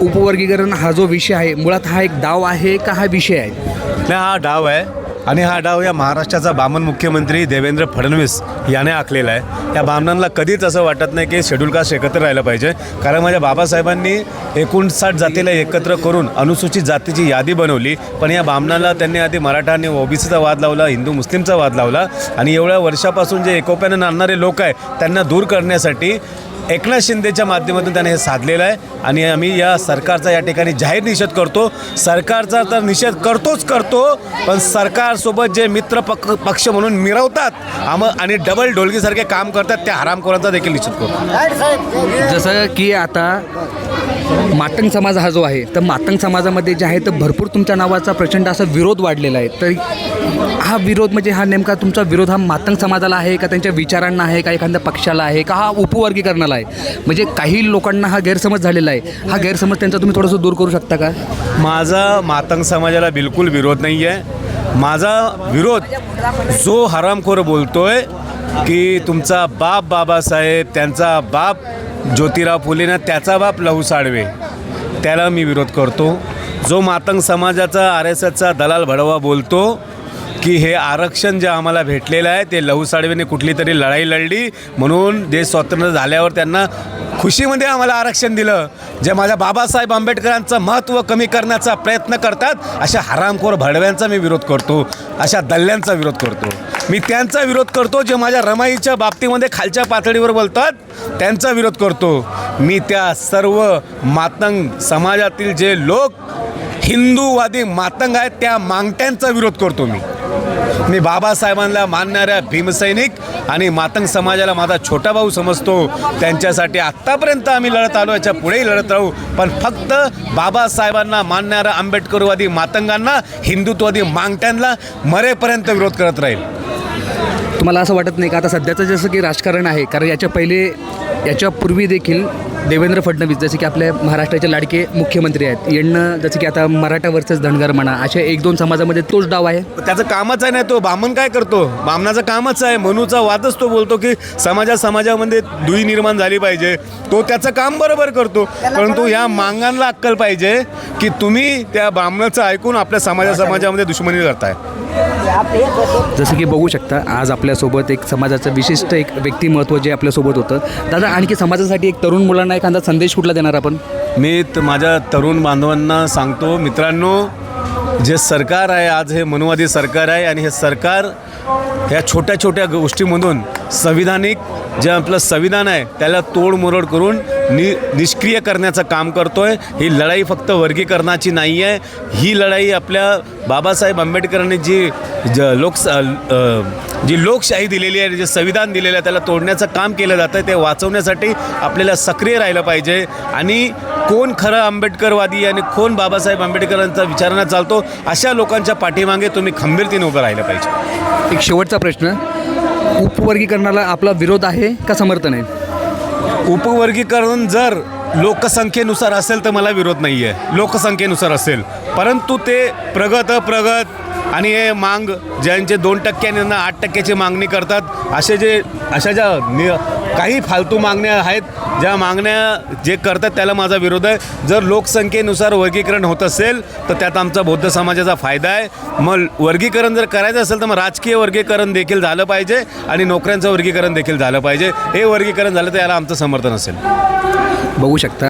उपवर्गीकरण हा जो विषय आहे मुळात हा एक डाव आहे का हा विषय आहे? नाही, हा डाव आहे आणि हा डाव या महाराष्ट्राचा बामण मुख्यमंत्री देवेंद्र फडणवीस याने आखलेला आहे. या बामणांना कधीच असं वाटत नाही की शेड्यूल कास्ट एकत्र राहिलं पाहिजे, कारण माझ्या बाबासाहेबांनी 59 जातीला एकत्र करून अनुसूचित जातीची यादी बनवली. पण या बामणाला त्यांनी आधी मराठा आणि ओबीसीचा वाद लावला, हिंदू मुस्लिमचा वाद लावला आणि एवढ्या वर्षापासून जे एकोप्याने नांदणारे लोक आहे त्यांना दूर करण्यासाठी एकनाथ शिंदेच्या माध्यमातून त्याने हे साधलेलं आहे. आणि आम्ही या सरकारचा या ठिकाणी जाहीर निषेध करतो. सरकारचा तर निषेध करतो, पण सरकारसोबत जे मित्र पक्ष म्हणून मिरवतात आणि डबल ढोलकीसारखे काम करतात त्या हरामखोरांचा देखील निषेध करतो. जसं की आता मातंग समाज हा जो आहे तर मातंग समाजामध्ये जे आहे तर भरपूर तुमच्या नावाचा प्रचंड असा विरोध वाढलेला आहे. तर हा विरोध म्हणजे हा नेमका तुमचा विरोध हा मातंग समाजाला आहे का त्यांच्या विचारांना आहे का एखाद्या पक्षाला आहे का हा उपवर्गीकरणाला आहे? म्हणजे काही लोकांना हा गैरसमज झालेला आहे. हा गैरसमज त्यांचा तुम्ही थोडंसं दूर करू शकता का? माझा मातंग समाजाला बिलकुल विरोध नाही आहे. माझा विरोध जो हरामखोर बोलतोय की तुमचा बाप बाबासाहेब, त्यांचा बाप ज्योतिराव फुलेना, त्याचा बाप लहू साळवे, त्याला मी विरोध करतो. जो मातंग समाजाचा RSSचा दलाल भडवा बोलतो की हे आरक्षण जे आम्हाला भेटलेलं आहे ते लहू साळवेने कुठली तरी लढाई लढली म्हणून देश स्वतंत्र झाल्यावर त्यांना खुशीमध्ये आम्हाला आरक्षण दिलं, जे माझ्या बाबासाहेब आंबेडकरांचं महत्त्व कमी करण्याचा प्रयत्न करतात, अशा हरामखोर भडव्यांचा मी विरोध करतो, अशा दल्ल्यांचा विरोध करतो. मी त्यांचा विरोध करतो जे माझ्या रमाईच्या बाबतीमध्ये खालच्या पातळीवर बोलतात, त्यांचा विरोध करतो. मी त्या सर्व मातंग समाजातील जे लोक हिंदूवादी मातंग आहेत त्या मांगट्यांचा विरोध करतो. मी बाबासाहेबांना मानणाऱ्या भीमसैनिक आणि मातंग समाजाला माझा छोटा भाऊ समजतो. त्यांच्यासाठी आत्तापर्यंत आम्ही लढत आलो, याच्या पुढेही लढत राहू. पण फक्त बाबासाहेबांना मानणाऱ्या आंबेडकरवादी मातंगांना, हिंदुत्ववादी मांगट्यांना मरेपर्यंत विरोध करत राहील. तुम्हाला असं वाटत नाही का आता सध्याचं जसं की राजकारण आहे, कारण याच्यापूर्वी देखील देवेंद्र फडणवीस जसे की आपल्या महाराष्ट्राचे लाडके मुख्यमंत्री आहेत, यांना जसं की आता मराठा वर्सेस धनगर म्हणा अशा 1-2 समाजामध्ये तोच डाव आहे. त्याचं कामच आहे नाही, तो बामण काय करतो? बामणाचं कामच आहे मनूचा वादच तो बोलतो की समाजामध्ये दुई निर्माण झाली पाहिजे. तो त्याचं काम बरोबर करतो, परंतु ह्या मांगांना अक्कल पाहिजे की तुम्ही त्या बामणाचं ऐकून आपल्या समाजामध्ये दुश्मनी करताय. जसं की बघू शकता आज आपल्यासोबत एक समाजाचं विशिष्ट एक व्यक्तिमत्व जे आपल्यासोबत होतं. दादा, आणखी समाजासाठी एक तरुण मुलांना एखादा संदेश कुठला देणार आपण? मी माझ्या तरुण बांधवांना सांगतो, मित्रांनो, जे सरकार आहे आज हे मनुवादी सरकार आहे आणि हे सरकार ह्या छोट्या छोट्या गोष्टीमधून संविधानिक जे आपलं संविधान आहे त्याला तोडमोड करून निष्क्रिय करण्याचं काम करतोय. ही लढाई फक्त वर्गीकरणाची नाही आहे, ही लढाई आपल्या बाबासाहेब आंबेडकरांनी जी लोकशाही दिलेली आहे, जे संविधान दिलेलं आहे त्याला तोडण्याचं काम केलं जातं आहे. ते वाचवण्यासाठी आपल्याला सक्रिय राहिलं पाहिजे आणि कोण खरं आंबेडकरवादी आणि कोण बाबासाहेब आंबेडकरांचा विचारांना चालतो अशा लोकांच्या पाठीमागे तुम्ही खंबीरतेने उभं राहिलं पाहिजे. एक शेवटचा प्रश्न, उपवर्गीकरणाला आपला विरोध आहे का समर्थन आहे? उपवर्गीकरण जर लोकसंख्येनुसार असेल तर मला विरोध नाही आहे, लोकसंख्येनुसार असेल, परंतु ते प्रगत अप्रगत आणि हे मांग ज्यांचे 2% 8% मागणी करतात अशा ज्या काही फालतू मागण्या आहेत, ज्या मागण्या जे करतात त्याला माझा विरोध आहे. जर लोकसंख्येनुसार वर्गीकरण होत असेल तर त्यात आमचा बौद्ध समाजाचा फायदा आहे. मग वर्गीकरण जर करायचं असेल तर मग राजकीय वर्गीकरण देखील झालं पाहिजे आणि नोकऱ्यांचं वर्गीकरण देखील झालं पाहिजे. हे वर्गीकरण झालं तर याला आमचं समर्थन असेल. बघू शकता